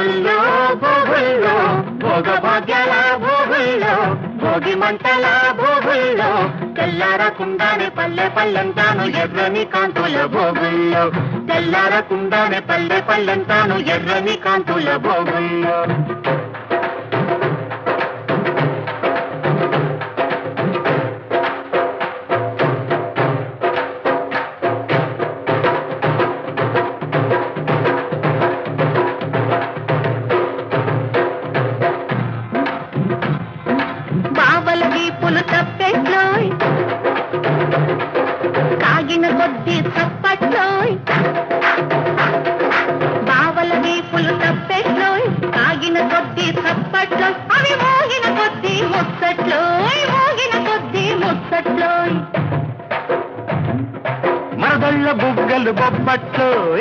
భోగుల్లో భోగుల్లో భోగ భాగ్యాల భోగుల్లో భోగి మంటల భోగుల్లో తెల్లారకుండానే పల్లె పల్లెంతాను ఎర్రని కాంతుల భోగుల్లో తెల్లారకుండానే పల్లె పల్లెంతాను ఎర్రని కాంతుల భోగుల్లో బావల వీపులు తప్పెట్లోయ్ కాగిన కొద్ది తప్పట్లోయ్ బావల వీపులు తప్పెట్లోయ్ కాగిన కొద్ది తప్పట్లోయ్ అవి మోగిన కొద్ది ముచ్చట్లోయ్ మోగిన కొద్ది ముచ్చట్లోయ్ మరదళ్ళ బుగ్గలు బొబ్బట్లు